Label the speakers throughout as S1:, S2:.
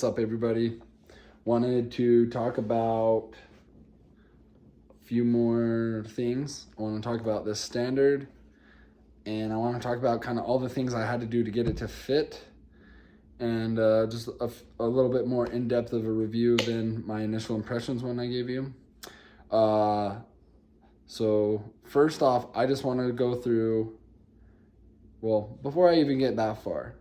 S1: up, everybody? Wanted to talk about a few more things. I want to talk about this standard, and I want to talk about kind of all the things I had to do to get it to fit, and just a little bit more in-depth of a review than my initial impressions when I gave you. So first off, I just want to go through, well, before I even get that far,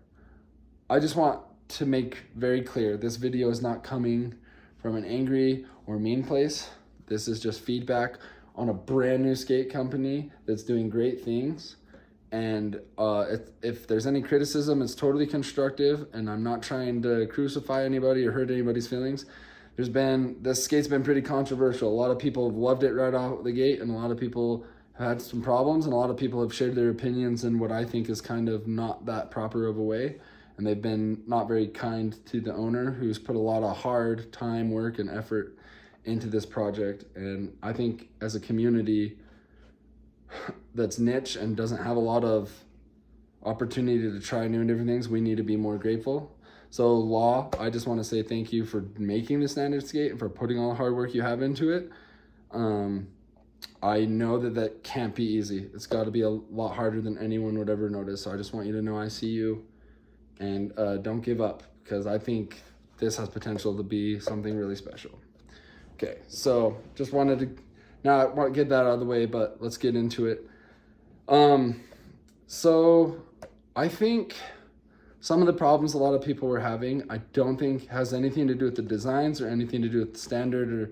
S1: I just want to make very clear, this video is not coming from an angry or mean place. This is just feedback on a brand new skate company that's doing great things. And if there's any criticism, it's totally constructive, and I'm not trying to crucify anybody or hurt anybody's feelings. This skate's been pretty controversial. A lot of people have loved it right off the gate, and a lot of people have had some problems, and a lot of people have shared their opinions in what I think is kind of not that proper of a way. And they've been not very kind to the owner, who's put a lot of hard time, work, and effort into this project. And I think as a community that's niche and doesn't have a lot of opportunity to try new and different things, we need to be more grateful. So Law, I just want to say thank you for making the standard skate and for putting all the hard work you have into it. I know that can't be easy. It's got to be a lot harder than anyone would ever notice. So I just want you to know I see you. And don't give up, because I think this has potential to be something really special. Okay, so just wanted to now get that out of the way, but let's get into it. So I think some of the problems a lot of people were having, I don't think has anything to do with the designs or anything to do with the standard or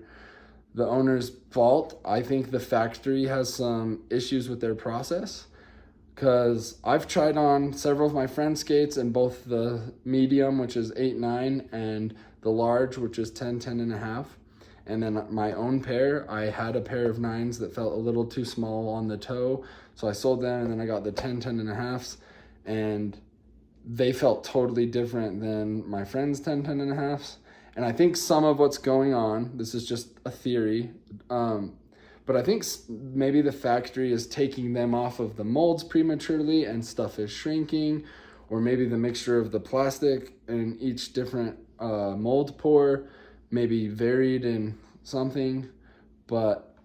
S1: the owner's fault. I think the factory has some issues with their process. Because I've tried on several of my friends' skates in both the medium, which is 8-9, and the large, which is 10-10.5. And then my own pair, I had a pair of 9s that felt a little too small on the toe. So I sold them, and then I got the 10-10.5s, and they felt totally different than my friends' 10-10.5s. And I think some of what's going on, this is just a theory, but I think maybe the factory is taking them off of the molds prematurely and stuff is shrinking, or maybe the mixture of the plastic in each different mold pour maybe varied in something, but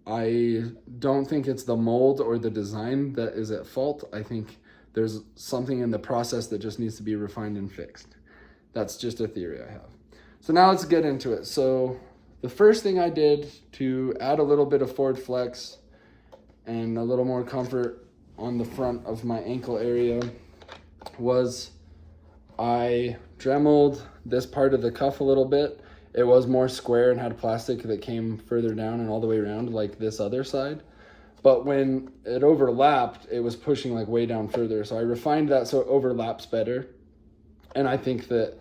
S1: I don't think it's the mold or the design that is at fault. I think there's something in the process that just needs to be refined and fixed. That's just a theory I have. So now let's get into it. So the first thing I did to add a little bit of forward flex and a little more comfort on the front of my ankle area was I dremeled this part of the cuff a little bit. It was more square and had plastic that came further down and all the way around like this other side. But when it overlapped, it was pushing like way down further. So I refined that so it overlaps better. And I think that,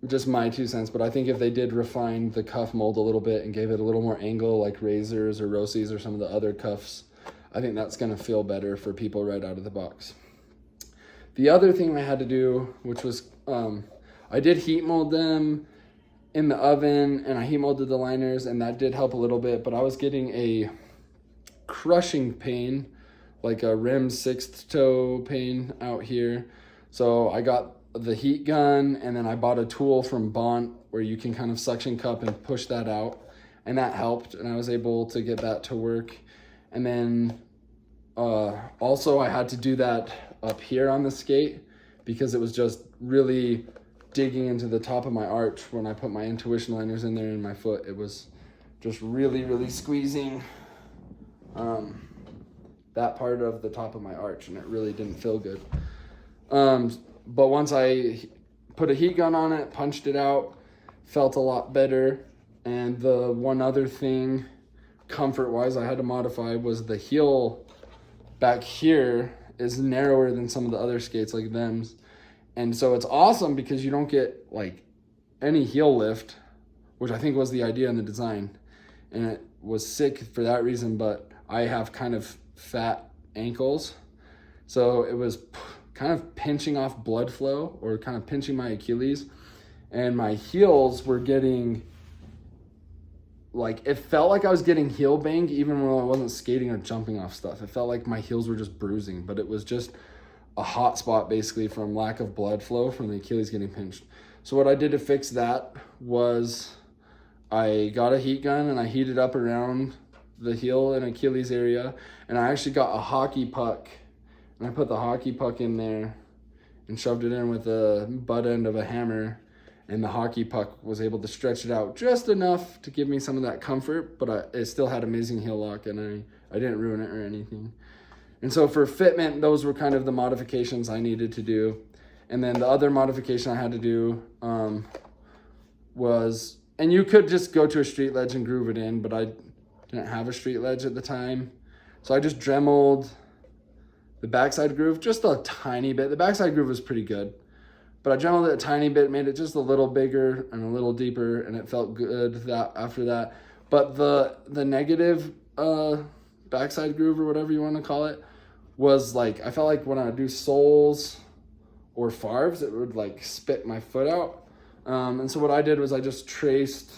S1: just my 2 cents, but I think if they did refine the cuff mold a little bit and gave it a little more angle like Razors or Rossies or some of the other cuffs, I think that's going to feel better for people right out of the box. The other thing I had to do, which was I did heat mold them in the oven, and I heat molded the liners, and that did help a little bit, but I was getting a crushing pain, like a rim 6th toe pain out here. So I got the heat gun, and then I bought a tool from Bont where you can kind of suction cup and push that out, and that helped, and I was able to get that to work. And then also I had to do that up here on the skate because it was just really digging into the top of my arch when I put my intuition liners in there in my foot. It was just really squeezing that part of the top of my arch, and it really didn't feel good. But once I put a heat gun on it, punched it out, felt a lot better. And the one other thing, comfort-wise, I had to modify was the heel back here is narrower than some of the other skates like them's. And so it's awesome because you don't get like any heel lift, which I think was the idea in the design. And it was sick for that reason, but I have kind of fat ankles. So it was kind of pinching off blood flow, or kind of pinching my Achilles, and my heels were getting, like, it felt like I was getting heel banged even when I wasn't skating or jumping off stuff. It felt like my heels were just bruising, but it was just a hot spot basically from lack of blood flow from the Achilles getting pinched. So what I did to fix that was I got a heat gun and I heated up around the heel and Achilles area, and I actually got a hockey puck, and I put the hockey puck in there and shoved it in with the butt end of a hammer, and the hockey puck was able to stretch it out just enough to give me some of that comfort, but it still had amazing heel lock, and I didn't ruin it or anything. And so for fitment, those were kind of the modifications I needed to do. And then the other modification I had to do was, and you could just go to a street ledge and groove it in, but I didn't have a street ledge at the time. So I just dremeled the backside groove just a tiny bit. The backside groove was pretty good, but I dremeled it a tiny bit, made it just a little bigger and a little deeper, and it felt good after that. But the negative backside groove, or whatever you want to call it, was like, I felt like when I would do soles or farves, it would like spit my foot out. And so what I did was I just traced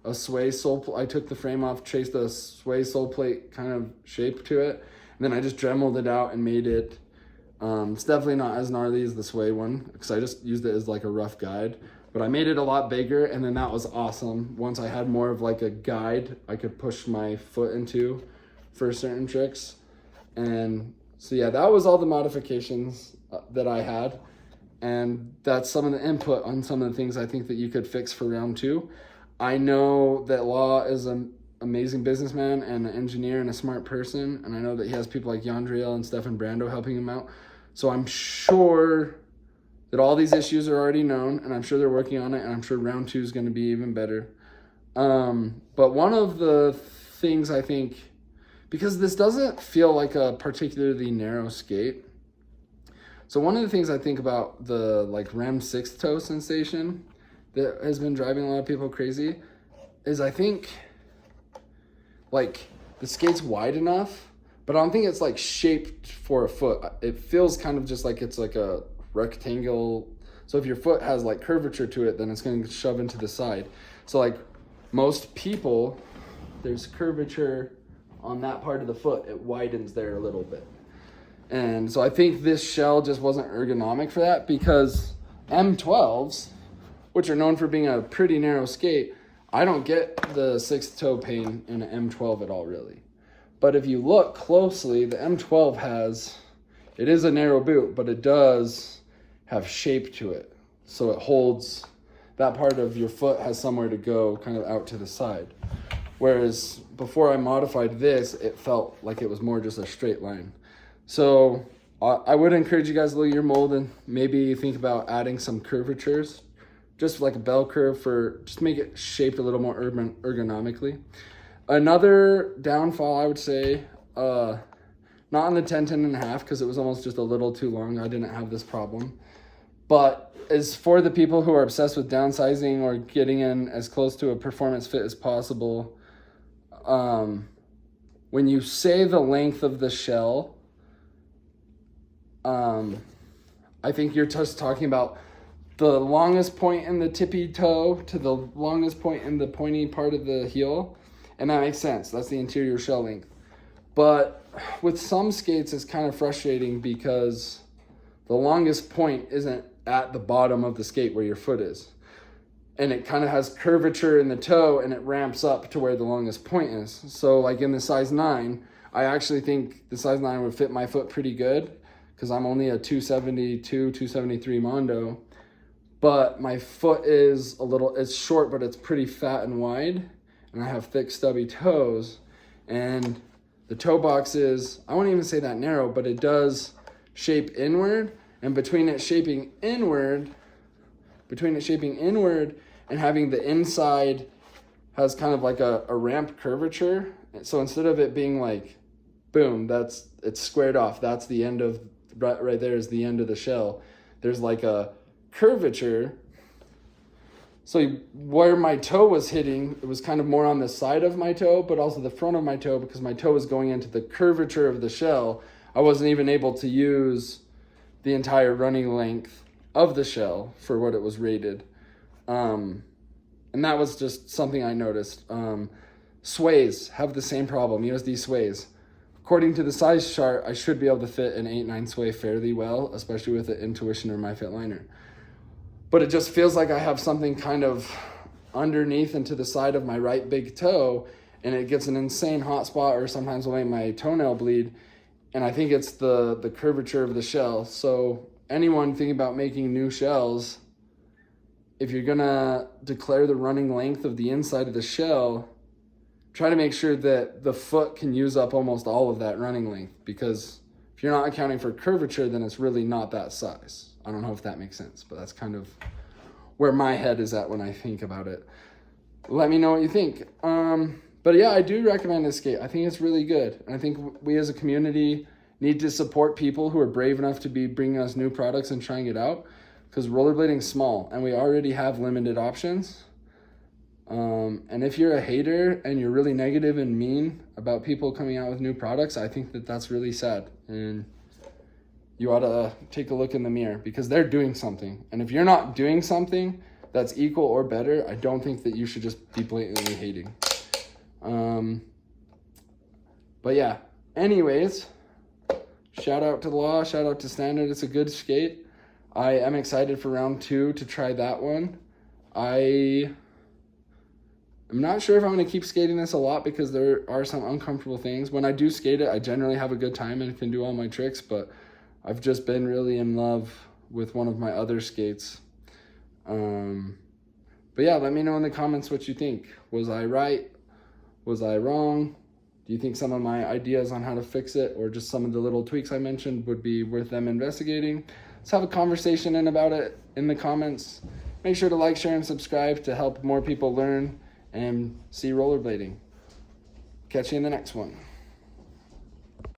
S1: a sway sole. I took the frame off, traced a sway sole plate kind of shape to it, and then I just dremeled it out and made it. It's definitely not as gnarly as the sway one, because I just used it as like a rough guide, but I made it a lot bigger, and then that was awesome. Once I had more of like a guide I could push my foot into for certain tricks. And so yeah, that was all the modifications that I had, and that's some of the input on some of the things I think that you could fix for round 2. I know that Law is an amazing businessman and an engineer and a smart person, and I know that he has people like Yandriel and Stefan Brando helping him out. So I'm sure that all these issues are already known, and I'm sure they're working on it, and I'm sure round 2 is going to be even better. But one of the things I think, because this doesn't feel like a particularly narrow skate, so one of the things I think about the like REM 6th toe sensation that has been driving a lot of people crazy is I think like the skate's wide enough, but I don't think it's like shaped for a foot. It feels kind of just like it's like a rectangle. So if your foot has like curvature to it, then it's going to shove into the side. So like most people, there's curvature on that part of the foot. It widens there a little bit. And so I think this shell just wasn't ergonomic for that, because M12s, which are known for being a pretty narrow skate, I don't get the 6th toe pain in an M12 at all, really. But if you look closely, the M12 it is a narrow boot, but it does have shape to it. So it holds, that part of your foot has somewhere to go kind of out to the side. Whereas before I modified this, it felt like it was more just a straight line. So I would encourage you guys to look at your mold and maybe think about adding some curvatures, just like a bell curve, just make it shaped a little more ergonomically. Another downfall, I would say, not on the 10.5, because it was almost just a little too long. I didn't have this problem. But is for the people who are obsessed with downsizing or getting in as close to a performance fit as possible, when you say the length of the shell, I think you're just talking about the longest point in the tippy toe to the longest point in the pointy part of the heel. And that makes sense. That's the interior shell length. But with some skates, it's kind of frustrating because the longest point isn't at the bottom of the skate where your foot is. And it kind of has curvature in the toe, and it ramps up to where the longest point is. So like in the size 9, I actually think the size 9 would fit my foot pretty good, because I'm only a 272, 273 Mondo. But my foot is it's short, but it's pretty fat and wide. And I have thick, stubby toes. And the toe box is, I won't even say that narrow, but it does shape inward. And between it shaping inward and having the inside has kind of like a ramp curvature. So instead of it being like, boom, it's squared off. That's the end of, right there is the end of the shell. There's like a curvature. So where my toe was hitting, it was kind of more on the side of my toe, but also the front of my toe, because my toe was going into the curvature of the shell. I wasn't even able to use the entire running length of the shell for what it was rated. And that was just something I noticed. Sways have the same problem, USD sways. Of according to the size chart, I should be able to fit an 8/9 sway fairly well, especially with the Intuition or MyFit liner. But it just feels like I have something kind of underneath and to the side of my right big toe, and it gets an insane hot spot, or sometimes will make my toenail bleed. And I think it's the curvature of the shell. So anyone thinking about making new shells, if you're gonna declare the running length of the inside of the shell, try to make sure that the foot can use up almost all of that running length, because if you're not accounting for curvature, then it's really not that size. I don't know if that makes sense, but that's kind of where my head is at when I think about it. Let me know what you think. But yeah, I do recommend this skate. I think it's really good. And I think we as a community need to support people who are brave enough to be bringing us new products and trying it out, because rollerblading's small and we already have limited options. And if you're a hater and you're really negative and mean about people coming out with new products, I think that that's really sad. And you ought to take a look in the mirror, because they're doing something. And if you're not doing something that's equal or better, I don't think that you should just be blatantly hating. But yeah, anyways, shout out to Law, shout out to Standard. It's a good skate. I am excited for round 2 to try that one. I'm not sure if I'm going to keep skating this a lot, because there are some uncomfortable things. When I do skate it, I generally have a good time and can do all my tricks, but I've just been really in love with one of my other skates. But yeah, let me know in the comments what you think. Was I right? Was I wrong? Do you think some of my ideas on how to fix it, or just some of the little tweaks I mentioned, would be worth them investigating? Let's have a conversation about it in the comments. Make sure to like, share, and subscribe to help more people learn and see rollerblading. Catch you in the next one.